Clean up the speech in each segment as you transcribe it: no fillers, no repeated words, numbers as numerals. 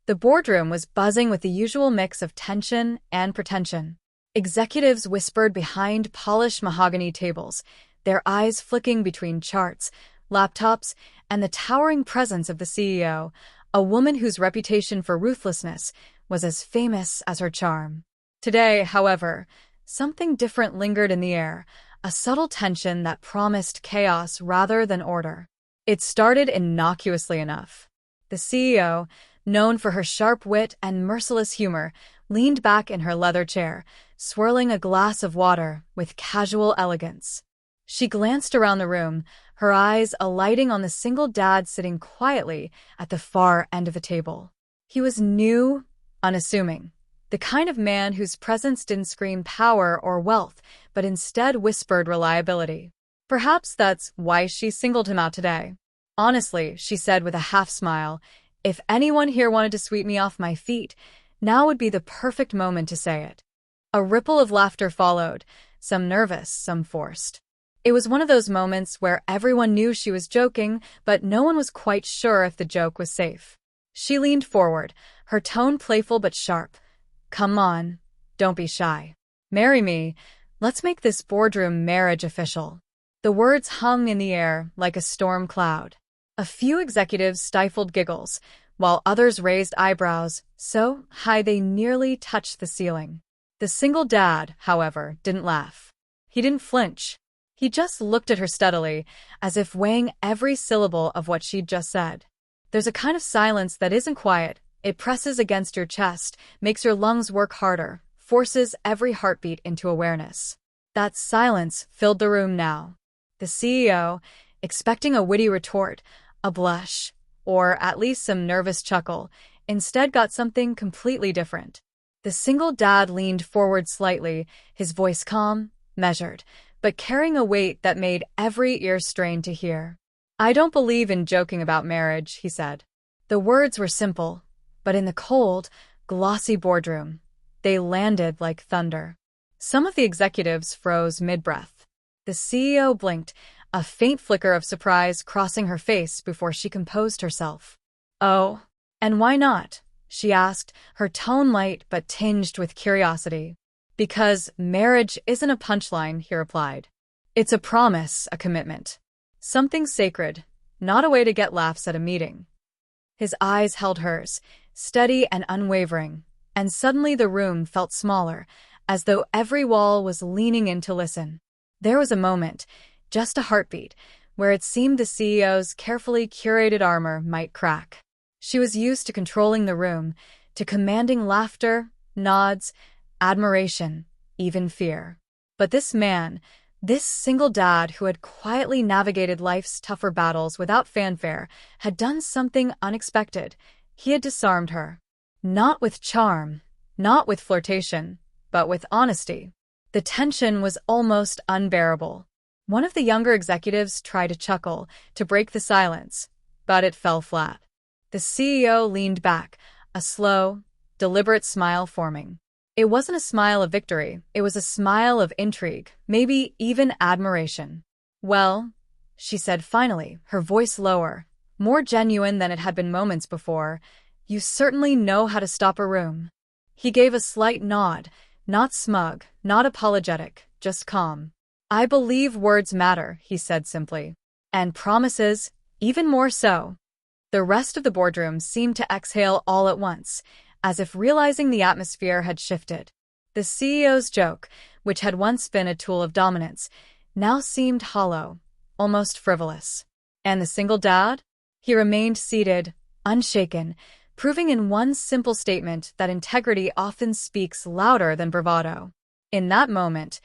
The boardroom was buzzing with the usual mix of tension and pretension. Executives whispered behind polished mahogany tables, their eyes flicking between charts, laptops, and the towering presence of the CEO, a woman whose reputation for ruthlessness was as famous as her charm. Today, however, something different lingered in the air, a subtle tension that promised chaos rather than order. It started innocuously enough. The CEO, known for her sharp wit and merciless humor, leaned back in her leather chair, swirling a glass of water with casual elegance. She glanced around the room, her eyes alighting on the single dad sitting quietly at the far end of the table. He was new, unassuming, the kind of man whose presence didn't scream power or wealth, but instead whispered reliability. Perhaps that's why she singled him out today. Honestly, she said with a half-smile, if anyone here wanted to sweep me off my feet, now would be the perfect moment to say it. A ripple of laughter followed, some nervous, some forced. It was one of those moments where everyone knew she was joking, but no one was quite sure if the joke was safe. She leaned forward, her tone playful but sharp. Come on, don't be shy. Marry me. Let's make this boardroom marriage official. The words hung in the air like a storm cloud. A few executives stifled giggles, while others raised eyebrows so high they nearly touched the ceiling. The single dad, however, didn't laugh. He didn't flinch. He just looked at her steadily, as if weighing every syllable of what she'd just said. There's a kind of silence that isn't quiet. It presses against your chest, makes your lungs work harder, forces every heartbeat into awareness. That silence filled the room now. The CEO, expecting a witty retort, a blush, or at least some nervous chuckle, instead got something completely different. The single dad leaned forward slightly, his voice calm, measured, but carrying a weight that made every ear strain to hear. I don't believe in joking about marriage, he said. The words were simple, but in the cold, glossy boardroom, they landed like thunder. Some of the executives froze mid-breath. The CEO blinked, a faint flicker of surprise crossing her face before she composed herself. Oh, and why not? She asked, her tone light but tinged with curiosity. Because marriage isn't a punchline, he replied. It's a promise, a commitment. Something sacred, not a way to get laughs at a meeting. His eyes held hers, steady and unwavering, and suddenly the room felt smaller, as though every wall was leaning in to listen. There was a moment, just a heartbeat, where it seemed the CEO's carefully curated armor might crack. She was used to controlling the room, to commanding laughter, nods, admiration, even fear. But this man, this single dad who had quietly navigated life's tougher battles without fanfare, had done something unexpected. He had disarmed her. Not with charm, not with flirtation, but with honesty. The tension was almost unbearable. One of the younger executives tried to chuckle, to break the silence, but it fell flat. The CEO leaned back, a slow, deliberate smile forming. It wasn't a smile of victory, it was a smile of intrigue, maybe even admiration. Well, she said finally, her voice lower, more genuine than it had been moments before, you certainly know how to stop a room. He gave a slight nod, not smug, not apologetic, just calm. I believe words matter, he said simply. And promises, even more so. The rest of the boardroom seemed to exhale all at once, as if realizing the atmosphere had shifted. The CEO's joke, which had once been a tool of dominance, now seemed hollow, almost frivolous. And the single dad? He remained seated, unshaken, proving in one simple statement that integrity often speaks louder than bravado. In that moment,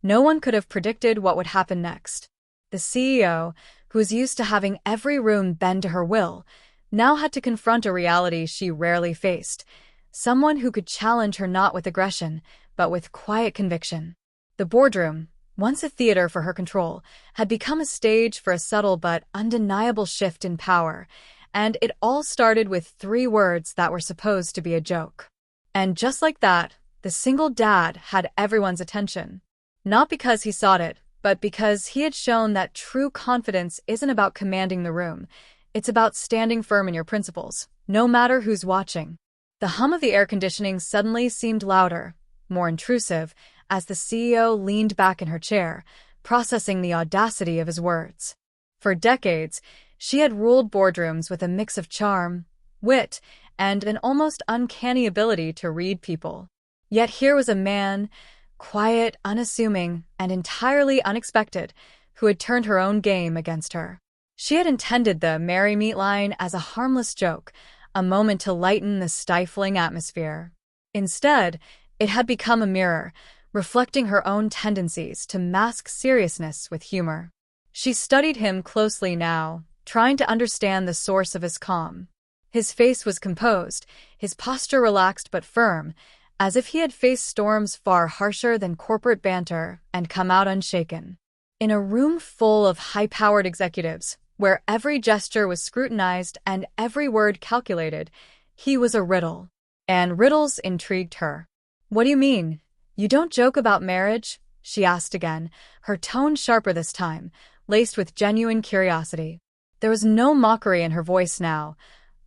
no one could have predicted what would happen next. The CEO, who was used to having every room bend to her will, now had to confront a reality she rarely faced, someone who could challenge her not with aggression, but with quiet conviction. The boardroom, once a theater for her control, had become a stage for a subtle but undeniable shift in power, and it all started with 3 words that were supposed to be a joke. And just like that, the single dad had everyone's attention. Not because he sought it, but because he had shown that true confidence isn't about commanding the room. It's about standing firm in your principles, no matter who's watching. The hum of the air conditioning suddenly seemed louder, more intrusive, as the CEO leaned back in her chair, processing the audacity of his words. For decades, she had ruled boardrooms with a mix of charm, wit, and an almost uncanny ability to read people. Yet here was a man, quiet, unassuming, and entirely unexpected, who had turned her own game against her. She had intended the "marry me" line as a harmless joke, a moment to lighten the stifling atmosphere. Instead, it had become a mirror, reflecting her own tendencies to mask seriousness with humor. She studied him closely now, trying to understand the source of his calm. His face was composed, his posture relaxed but firm, as if he had faced storms far harsher than corporate banter and come out unshaken. In a room full of high-powered executives, where every gesture was scrutinized and every word calculated, he was a riddle. And riddles intrigued her. "What do you mean? You don't joke about marriage?" she asked again, her tone sharper this time, laced with genuine curiosity. There was no mockery in her voice now,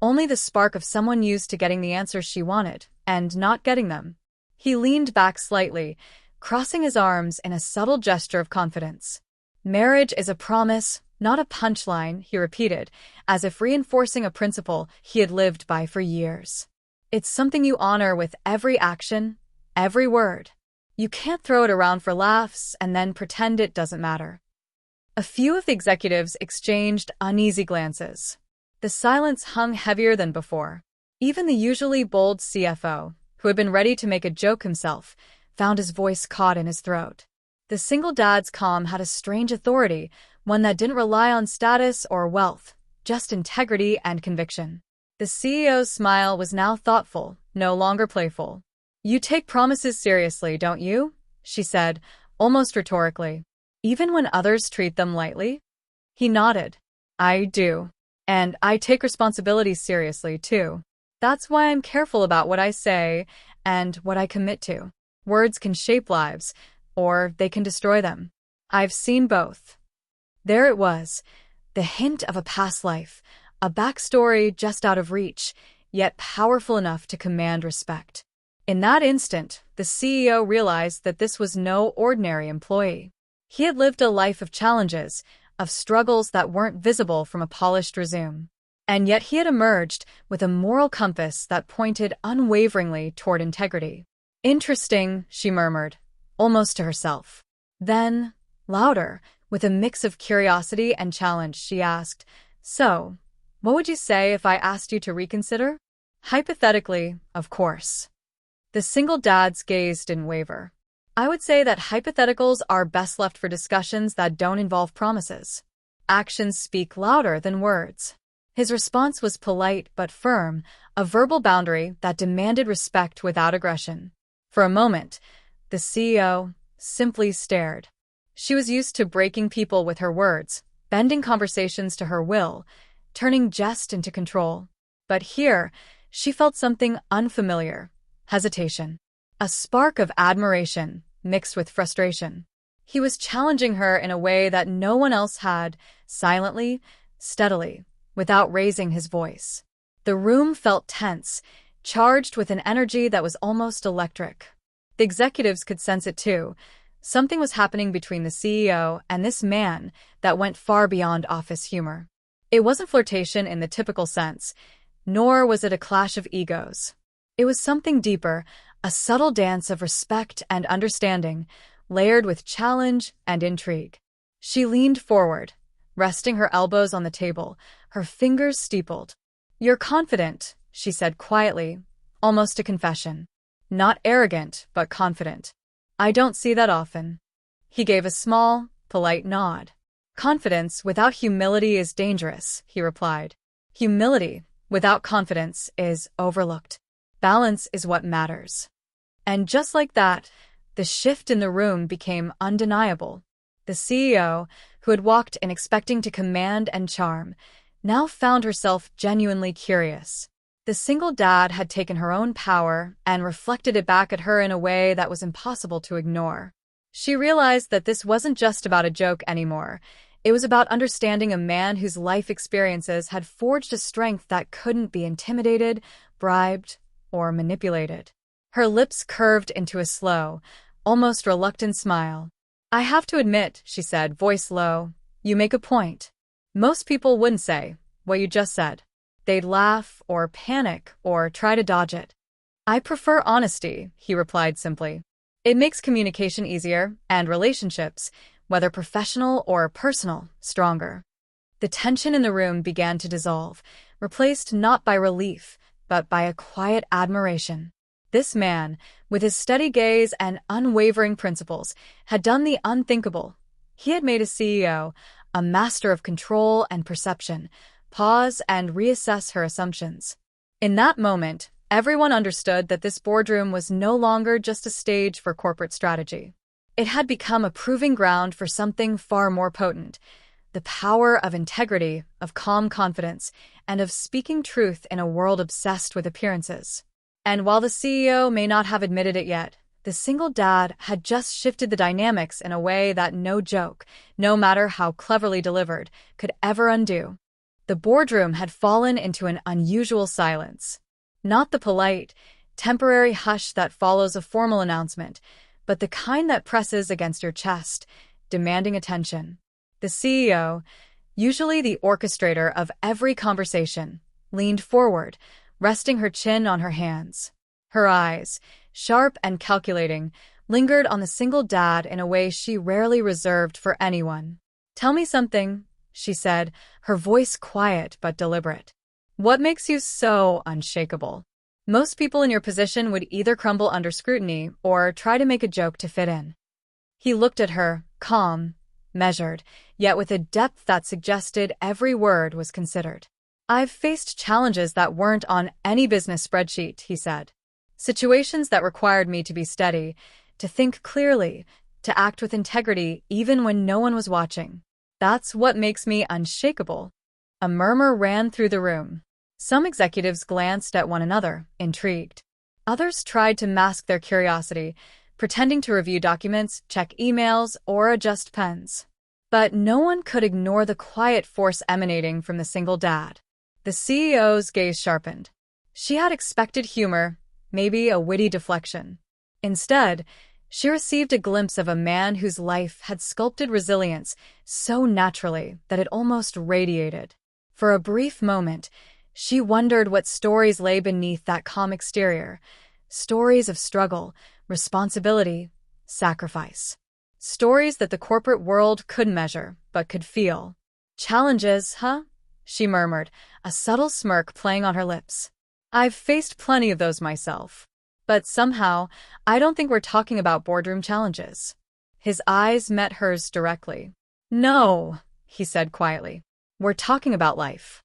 only the spark of someone used to getting the answers she wanted, and not getting them. He leaned back slightly, crossing his arms in a subtle gesture of confidence. "Marriage is a promise, not a punchline," he repeated, as if reinforcing a principle he had lived by for years. "It's something you honor with every action, every word. You can't throw it around for laughs and then pretend it doesn't matter." A few of the executives exchanged uneasy glances. The silence hung heavier than before. Even the usually bold CFO, who had been ready to make a joke himself, found his voice caught in his throat. The single dad's calm had a strange authority, one that didn't rely on status or wealth, just integrity and conviction. The CEO's smile was now thoughtful, no longer playful. "You take promises seriously, don't you?" she said, almost rhetorically. "Even when others treat them lightly?" He nodded. "I do. And I take responsibilities seriously, too. That's why I'm careful about what I say and what I commit to. Words can shape lives, or they can destroy them. I've seen both." There it was, the hint of a past life, a backstory just out of reach, yet powerful enough to command respect. In that instant, the CEO realized that this was no ordinary employee. He had lived a life of challenges, of struggles that weren't visible from a polished resume. And yet he had emerged with a moral compass that pointed unwaveringly toward integrity. "Interesting," she murmured, almost to herself. Then, louder, with a mix of curiosity and challenge, she asked, "So, what would you say if I asked you to reconsider?" "Hypothetically, of course." The single dad's gaze didn't waver. "I would say that hypotheticals are best left for discussions that don't involve promises. Actions speak louder than words." His response was polite but firm, a verbal boundary that demanded respect without aggression. For a moment, the CEO simply stared. She was used to breaking people with her words, bending conversations to her will, turning jest into control. But here, she felt something unfamiliar: hesitation. A spark of admiration mixed with frustration. He was challenging her in a way that no one else had, silently, steadily, without raising his voice. The room felt tense, charged with an energy that was almost electric. The executives could sense it too. Something was happening between the CEO and this man that went far beyond office humor. It wasn't flirtation in the typical sense, nor was it a clash of egos. It was something deeper, a subtle dance of respect and understanding, layered with challenge and intrigue. She leaned forward, resting her elbows on the table, her fingers steepled. "You're confident," she said quietly, almost a confession. "Not arrogant, but confident. I don't see that often." He gave a small, polite nod. "Confidence without humility is dangerous," he replied. "Humility without confidence is overlooked. Balance is what matters." And just like that, the shift in the room became undeniable. The CEO, who had walked in expecting to command and charm, now found herself genuinely curious. The single dad had taken her own power and reflected it back at her in a way that was impossible to ignore. She realized that this wasn't just about a joke anymore. It was about understanding a man whose life experiences had forged a strength that couldn't be intimidated, bribed, or manipulated. Her lips curved into a slow, almost reluctant smile. "I have to admit," she said, voice low, "you make a point. Most people wouldn't say what you just said. They'd laugh or panic or try to dodge it." "I prefer honesty," he replied simply. "It makes communication easier and relationships, whether professional or personal, stronger." The tension in the room began to dissolve, replaced not by relief, but by a quiet admiration. This man, with his steady gaze and unwavering principles, had done the unthinkable. He had made a CEO, a master of control and perception, pause and reassess her assumptions. In that moment, everyone understood that this boardroom was no longer just a stage for corporate strategy. It had become a proving ground for something far more potent: the power of integrity, of calm confidence, and of speaking truth in a world obsessed with appearances. And while the CEO may not have admitted it yet, the single dad had just shifted the dynamics in a way that no joke, no matter how cleverly delivered, could ever undo. The boardroom had fallen into an unusual silence. Not the polite, temporary hush that follows a formal announcement, but the kind that presses against your chest, demanding attention. The CEO, usually the orchestrator of every conversation, leaned forward, resting her chin on her hands. Her eyes, sharp and calculating, lingered on the single dad in a way she rarely reserved for anyone. "Tell me something," she said, her voice quiet but deliberate. "What makes you so unshakable? Most people in your position would either crumble under scrutiny or try to make a joke to fit in." He looked at her, calm, measured, yet with a depth that suggested every word was considered. "I've faced challenges that weren't on any business spreadsheet," he said. "Situations that required me to be steady, to think clearly, to act with integrity even when no one was watching. That's what makes me unshakable." A murmur ran through the room. Some executives glanced at one another, intrigued. Others tried to mask their curiosity, pretending to review documents, check emails, or adjust pens. But no one could ignore the quiet force emanating from the single dad. The CEO's gaze sharpened. She had expected humor, maybe a witty deflection. Instead, she received a glimpse of a man whose life had sculpted resilience so naturally that it almost radiated. For a brief moment, she wondered what stories lay beneath that calm exterior. Stories of struggle, responsibility, sacrifice. Stories that the corporate world couldn't measure, but could feel. "Challenges, huh?" she murmured, a subtle smirk playing on her lips. "I've faced plenty of those myself. But somehow, I don't think we're talking about boardroom challenges." His eyes met hers directly. "No," he said quietly. "We're talking about life."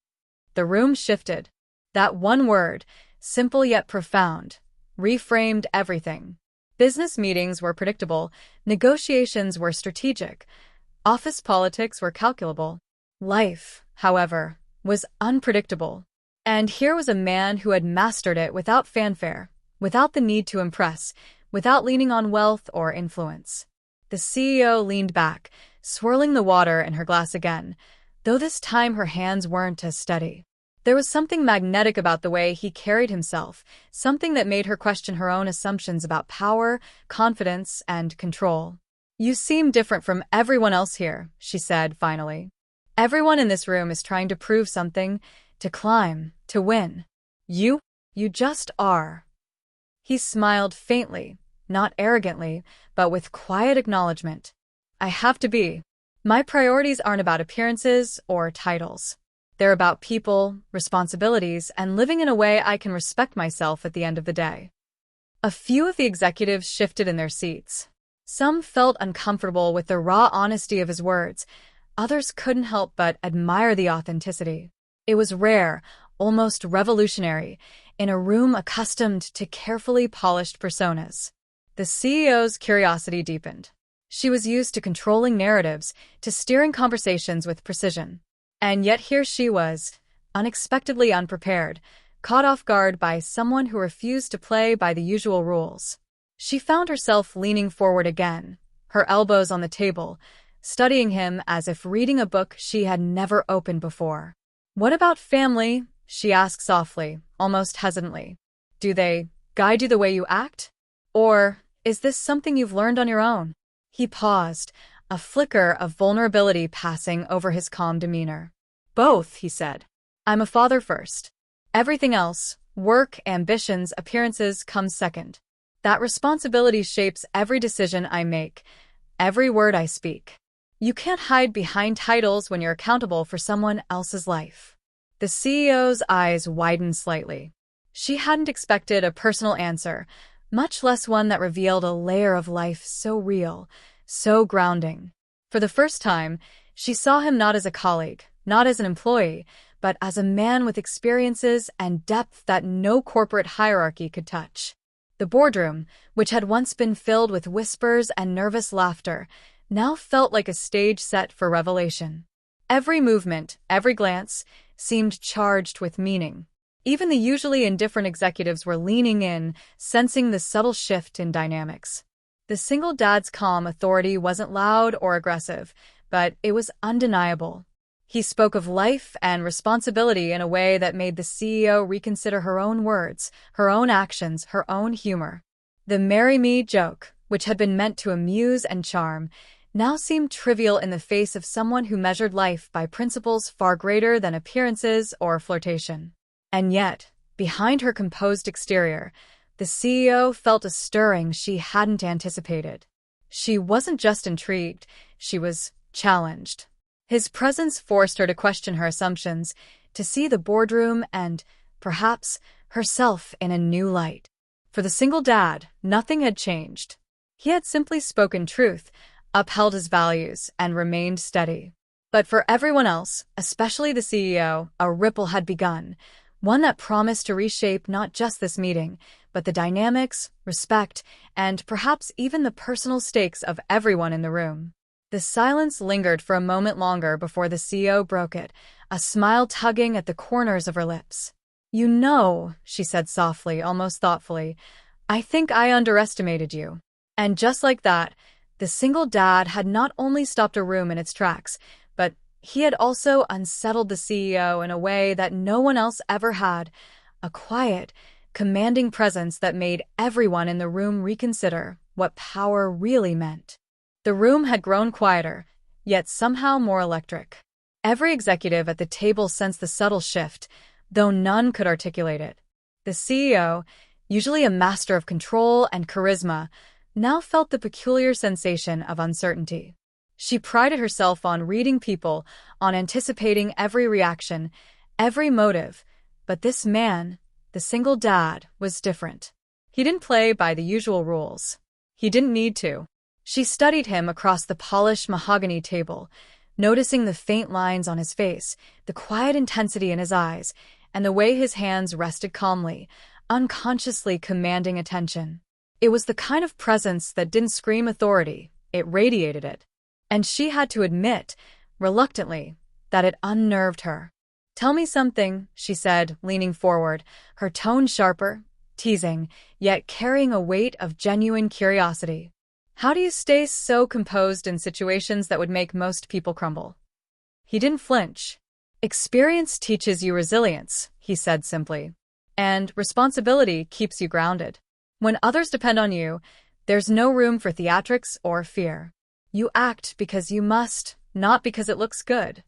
The room shifted. That one word, simple yet profound, reframed everything. Business meetings were predictable, negotiations were strategic, office politics were calculable. Life, however, was unpredictable. And here was a man who had mastered it without fanfare, without the need to impress, without leaning on wealth or influence. The CEO leaned back, swirling the water in her glass again, though this time her hands weren't as steady. There was something magnetic about the way he carried himself, something that made her question her own assumptions about power, confidence, and control. "You seem different from everyone else here," she said finally. "Everyone in this room is trying to prove something, to climb, to win. You just are." He smiled faintly, not arrogantly, but with quiet acknowledgement. "I have to be. My priorities aren't about appearances or titles. They're about people, responsibilities, and living in a way I can respect myself at the end of the day." A few of the executives shifted in their seats. Some felt uncomfortable with the raw honesty of his words. Others couldn't help but admire the authenticity. It was rare, almost revolutionary, in a room accustomed to carefully polished personas. The CEO's curiosity deepened. She was used to controlling narratives, to steering conversations with precision. And yet here she was, unexpectedly unprepared, caught off guard by someone who refused to play by the usual rules. She found herself leaning forward again, her elbows on the table, studying him as if reading a book she had never opened before. "What about family?" she asked softly, almost hesitantly. Do they guide you the way you act? Or is this something you've learned on your own? He paused, a flicker of vulnerability passing over his calm demeanor. Both, he said. I'm a father first. Everything else, work, ambitions, appearances, comes second. That responsibility shapes every decision I make, every word I speak. You can't hide behind titles when you're accountable for someone else's life. The CEO's eyes widened slightly. She hadn't expected a personal answer, much less one that revealed a layer of life so real, so grounding. For the first time, she saw him not as a colleague, not as an employee, but as a man with experiences and depth that no corporate hierarchy could touch. The boardroom, which had once been filled with whispers and nervous laughter, now felt like a stage set for revelation. Every movement, every glance, seemed charged with meaning. Even the usually indifferent executives were leaning in, sensing the subtle shift in dynamics. The single dad's calm authority wasn't loud or aggressive, but it was undeniable. He spoke of life and responsibility in a way that made the CEO reconsider her own words, her own actions, her own humor. The "marry me" joke, which had been meant to amuse and charm, now seemed trivial in the face of someone who measured life by principles far greater than appearances or flirtation. And yet, behind her composed exterior, the CEO felt a stirring she hadn't anticipated. She wasn't just intrigued, she was challenged. His presence forced her to question her assumptions, to see the boardroom and, perhaps, herself in a new light. For the single dad, nothing had changed. He had simply spoken truth, upheld his values, and remained steady. But for everyone else, especially the CEO, a ripple had begun, one that promised to reshape not just this meeting, but the dynamics, respect, and perhaps even the personal stakes of everyone in the room. The silence lingered for a moment longer before the CEO broke it, a smile tugging at the corners of her lips. "You know," she said softly, almost thoughtfully, "I think I underestimated you." And just like that, the single dad had not only stopped a room in its tracks, but he had also unsettled the CEO in a way that no one else ever had, a quiet, commanding presence that made everyone in the room reconsider what power really meant. The room had grown quieter, yet somehow more electric. Every executive at the table sensed the subtle shift, though none could articulate it. The CEO, usually a master of control and charisma, now felt the peculiar sensation of uncertainty. She prided herself on reading people, on anticipating every reaction, every motive, but this man, the single dad, was different. He didn't play by the usual rules. He didn't need to. She studied him across the polished mahogany table, noticing the faint lines on his face, the quiet intensity in his eyes, and the way his hands rested calmly, unconsciously commanding attention. It was the kind of presence that didn't scream authority, it radiated it. And she had to admit, reluctantly, that it unnerved her. "Tell me something," she said, leaning forward, her tone sharper, teasing, yet carrying a weight of genuine curiosity. "How do you stay so composed in situations that would make most people crumble?" He didn't flinch. "Experience teaches you resilience," he said simply. "And responsibility keeps you grounded. When others depend on you, there's no room for theatrics or fear. You act because you must, not because it looks good."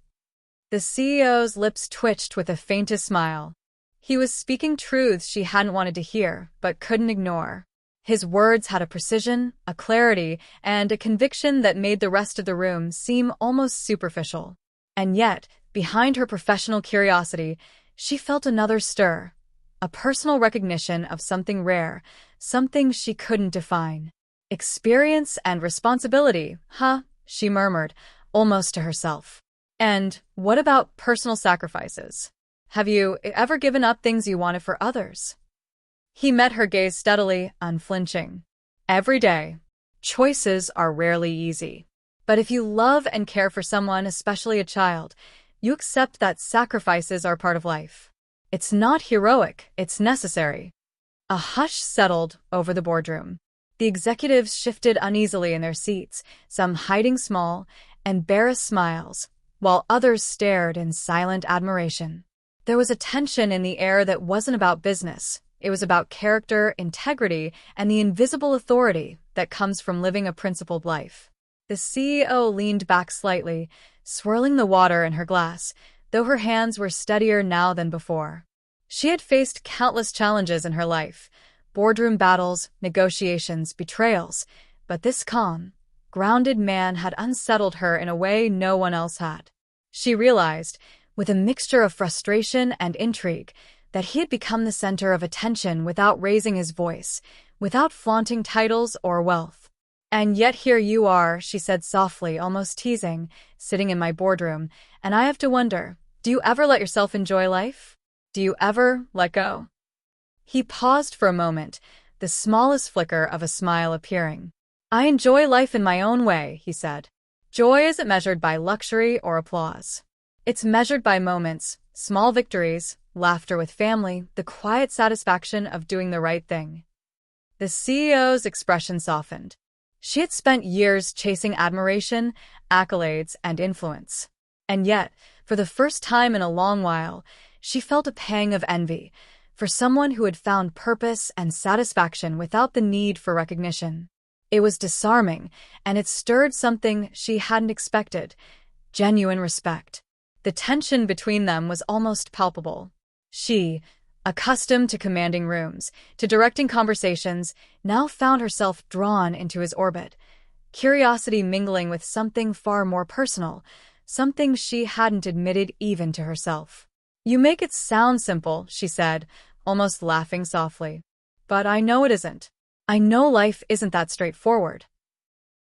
The CEO's lips twitched with the faintest smile. He was speaking truths she hadn't wanted to hear, but couldn't ignore. His words had a precision, a clarity, and a conviction that made the rest of the room seem almost superficial. And yet, behind her professional curiosity, she felt another stir, a personal recognition of something rare, something she couldn't define. "Experience and responsibility, huh?" she murmured, almost to herself. "And what about personal sacrifices? Have you ever given up things you wanted for others?" He met her gaze steadily, unflinching. "Every day. Choices are rarely easy. But if you love and care for someone, especially a child, you accept that sacrifices are part of life. It's not heroic, it's necessary." A hush settled over the boardroom. The executives shifted uneasily in their seats, some hiding small, embarrassed smiles, while others stared in silent admiration. There was a tension in the air that wasn't about business. It was about character, integrity, and the invisible authority that comes from living a principled life. The CEO leaned back slightly, swirling the water in her glass, though her hands were steadier now than before. She had faced countless challenges in her life, boardroom battles, negotiations, betrayals, but this calm, grounded man had unsettled her in a way no one else had. She realized, with a mixture of frustration and intrigue, that he had become the center of attention without raising his voice, without flaunting titles or wealth. "And yet here you are," she said softly, almost teasing, "sitting in my boardroom, and I have to wonder, do you ever let yourself enjoy life? Do you ever let go?" He paused for a moment, the smallest flicker of a smile appearing. "I enjoy life in my own way," he said. "Joy isn't measured by luxury or applause. It's measured by moments, small victories, laughter with family, the quiet satisfaction of doing the right thing." The CEO's expression softened. She had spent years chasing admiration, accolades, and influence. And yet, for the first time in a long while, she felt a pang of envy for someone who had found purpose and satisfaction without the need for recognition. It was disarming, and it stirred something she hadn't expected: genuine respect. The tension between them was almost palpable. She, accustomed to commanding rooms, to directing conversations, now found herself drawn into his orbit, curiosity mingling with something far more personal, something she hadn't admitted even to herself. "You make it sound simple," she said, almost laughing softly. "But I know it isn't. I know life isn't that straightforward."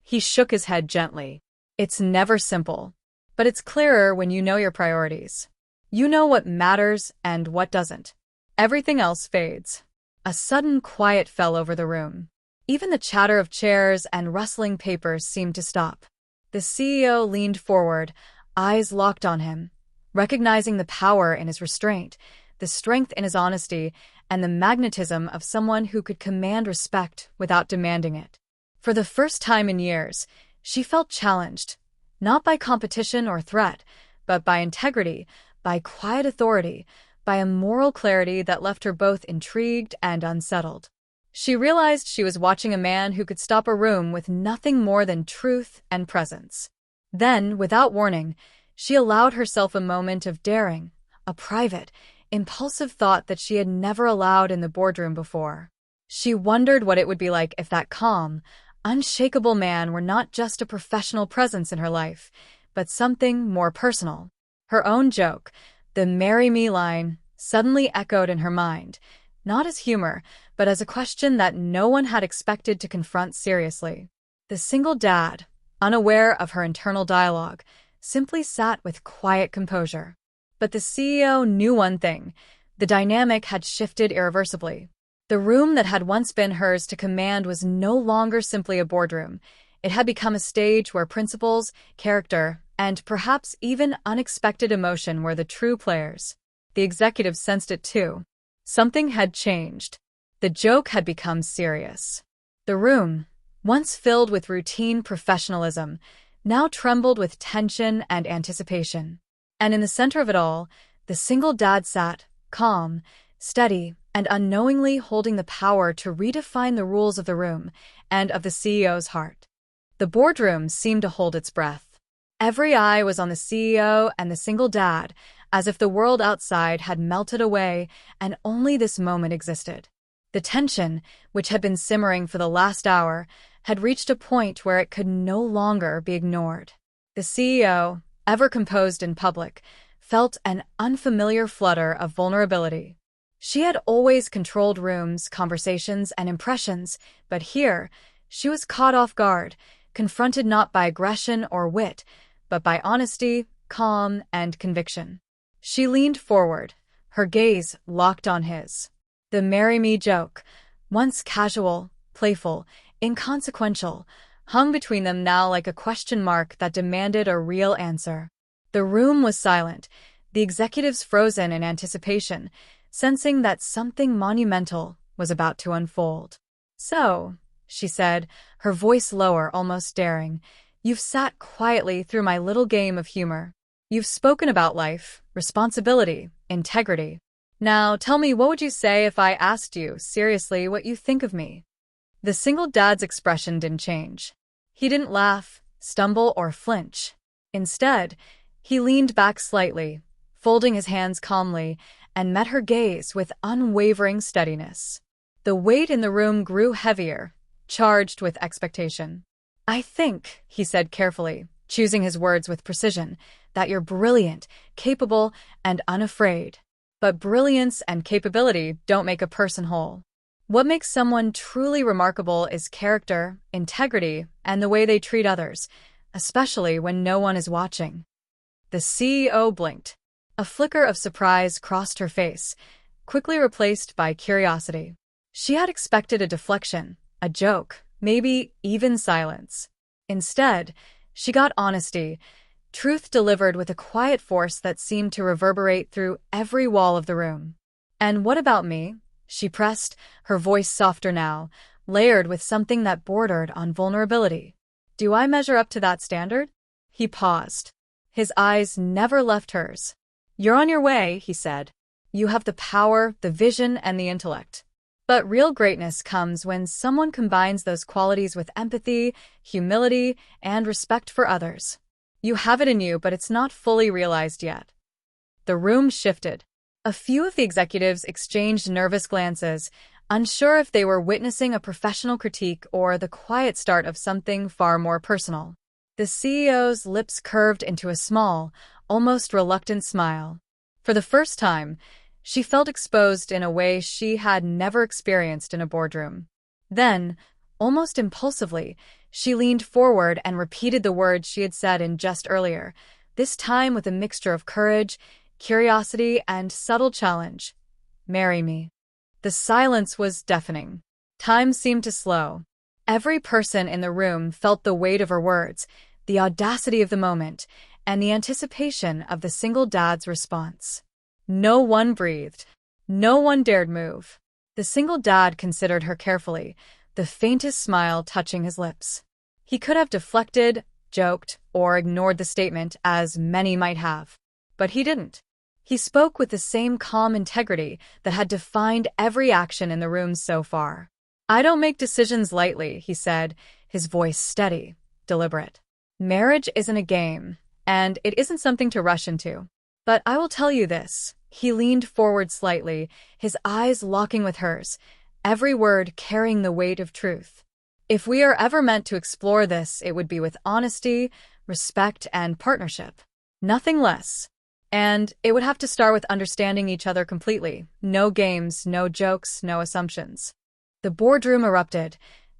He shook his head gently. "It's never simple. But it's clearer when you know your priorities. You know what matters and what doesn't. Everything else fades." A sudden quiet fell over the room. Even the chatter of chairs and rustling papers seemed to stop. The CEO leaned forward, eyes locked on him, recognizing the power in his restraint, the strength in his honesty, and the magnetism of someone who could command respect without demanding it. For the first time in years, she felt challenged, not by competition or threat, but by integrity, by quiet authority, by a moral clarity that left her both intrigued and unsettled. She realized she was watching a man who could stop a room with nothing more than truth and presence. Then, without warning, she allowed herself a moment of daring, a private, impulsive thought that she had never allowed in the boardroom before. She wondered what it would be like if that calm, unshakable man were not just a professional presence in her life, but something more personal. Her own joke, the "marry me" line, suddenly echoed in her mind, not as humor, but as a question that no one had expected to confront seriously. The single dad, unaware of her internal dialogue, simply sat with quiet composure. But the CEO knew one thing: the dynamic had shifted irreversibly. The room that had once been hers to command was no longer simply a boardroom. It had become a stage where principles, character, and perhaps even unexpected emotion were the true players. The executives sensed it too. Something had changed. The joke had become serious. The room, once filled with routine professionalism, now trembled with tension and anticipation. And in the center of it all, the single dad sat, calm, steady, and unknowingly holding the power to redefine the rules of the room and of the CEO's heart. The boardroom seemed to hold its breath. Every eye was on the CEO and the single dad, as if the world outside had melted away and only this moment existed. The tension, which had been simmering for the last hour, had reached a point where it could no longer be ignored. The CEO, ever composed in public, felt an unfamiliar flutter of vulnerability. She had always controlled rooms, conversations, and impressions, but here, she was caught off guard, confronted not by aggression or wit, but by honesty, calm, and conviction. She leaned forward, her gaze locked on his. The "marry me" joke, once casual, playful, inconsequential, hung between them now like a question mark that demanded a real answer. The room was silent, the executives frozen in anticipation, sensing that something monumental was about to unfold. "So," she said, her voice lower, almost daring, "you've sat quietly through my little game of humor. You've spoken about life, responsibility, integrity. Now, tell me, what would you say if I asked you, seriously, what you think of me? The single dad's expression didn't change. He didn't laugh, stumble, or flinch. Instead, he leaned back slightly, folding his hands calmly, and met her gaze with unwavering steadiness. The weight in the room grew heavier, charged with expectation. "I think," he said carefully, choosing his words with precision, "that you're brilliant, capable, and unafraid. But brilliance and capability don't make a person whole. What makes someone truly remarkable is character, integrity, and the way they treat others, especially when no one is watching." The CEO blinked. A flicker of surprise crossed her face, quickly replaced by curiosity. She had expected a deflection, a joke, maybe even silence. Instead, she got honesty, truth delivered with a quiet force that seemed to reverberate through every wall of the room. "And what about me?" she pressed, her voice softer now, layered with something that bordered on vulnerability. "Do I measure up to that standard?" He paused. His eyes never left hers. "You're on your way," he said. "You have the power, the vision, and the intellect. But real greatness comes when someone combines those qualities with empathy, humility, and respect for others. You have it in you, but it's not fully realized yet." The room shifted. A few of the executives exchanged nervous glances, unsure if they were witnessing a professional critique or the quiet start of something far more personal. The CEO's lips curved into a small, almost reluctant smile. For the first time, she felt exposed in a way she had never experienced in a boardroom. Then, almost impulsively, she leaned forward and repeated the words she had said in just earlier, this time with a mixture of courage, curiosity, and subtle challenge. "Marry me." The silence was deafening. Time seemed to slow. Every person in the room felt the weight of her words, the audacity of the moment, and the anticipation of the single dad's response. No one breathed. No one dared move. The single dad considered her carefully, the faintest smile touching his lips. He could have deflected, joked, or ignored the statement, as many might have. But he didn't. He spoke with the same calm integrity that had defined every action in the room so far. "I don't make decisions lightly," he said, his voice steady, deliberate. "Marriage isn't a game, and it isn't something to rush into. But I will tell you this." He leaned forward slightly, his eyes locking with hers, every word carrying the weight of truth. "If we are ever meant to explore this, it would be with honesty, respect, and partnership. Nothing less. And it would have to start with understanding each other completely. No games, no jokes, no assumptions." The boardroom erupted,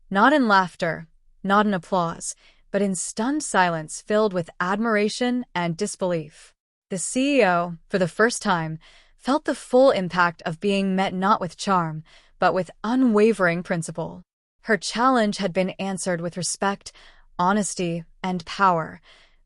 not in laughter, not in applause, but in stunned silence filled with admiration and disbelief. The CEO, for the first time, felt the full impact of being met not with charm, but with unwavering principle. Her challenge had been answered with respect, honesty, and power,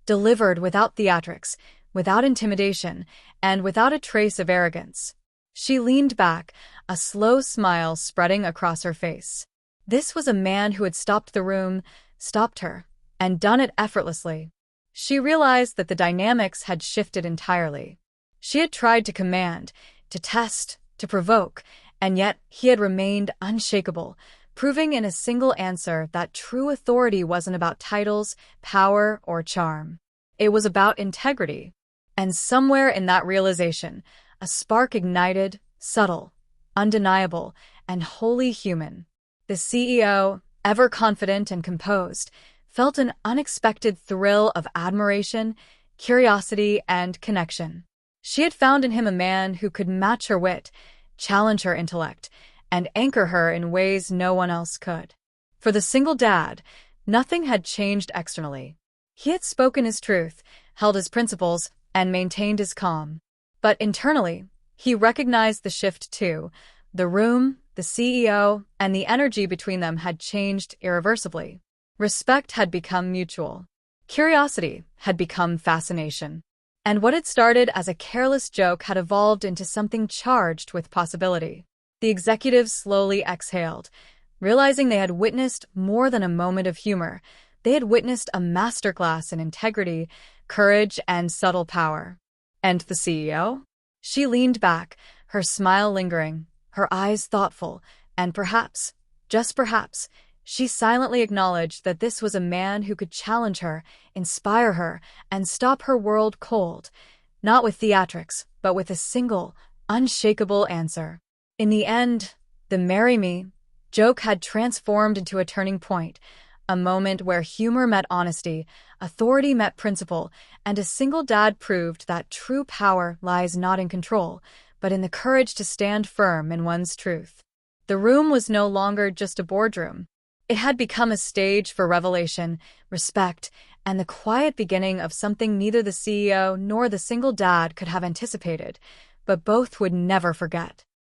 delivered without theatrics, without intimidation, and without a trace of arrogance. She leaned back, a slow smile spreading across her face. This was a man who had stopped the room, stopped her, and done it effortlessly. She realized that the dynamics had shifted entirely. She had tried to command, to test, to provoke, and yet he had remained unshakable, proving in a single answer that true authority wasn't about titles, power, or charm. It was about integrity. And somewhere in that realization, a spark ignited, subtle, undeniable, and wholly human. The CEO, ever confident and composed, felt an unexpected thrill of admiration, curiosity, and connection. She had found in him a man who could match her wit, challenge her intellect, and anchor her in ways no one else could. For the single dad, nothing had changed externally. He had spoken his truth, held his principles, and maintained his calm. But internally, he recognized the shift too. The room, the CEO, and the energy between them had changed irreversibly. Respect had become mutual. Curiosity had become fascination. And what had started as a careless joke had evolved into something charged with possibility. The executives slowly exhaled, realizing they had witnessed more than a moment of humor. They had witnessed a masterclass in integrity, courage, and subtle power. And the CEO? She leaned back, her smile lingering, her eyes thoughtful, and perhaps, just perhaps, she silently acknowledged that this was a man who could challenge her, inspire her, and stop her world cold, not with theatrics, but with a single, unshakable answer. In the end, the "marry me" joke had transformed into a turning point, a moment where humor met honesty, authority met principle, and a single dad proved that true power lies not in control, but in the courage to stand firm in one's truth. The room was no longer just a boardroom. It had become a stage for revelation, respect, and the quiet beginning of something neither the CEO nor the single dad could have anticipated, but both would never forget.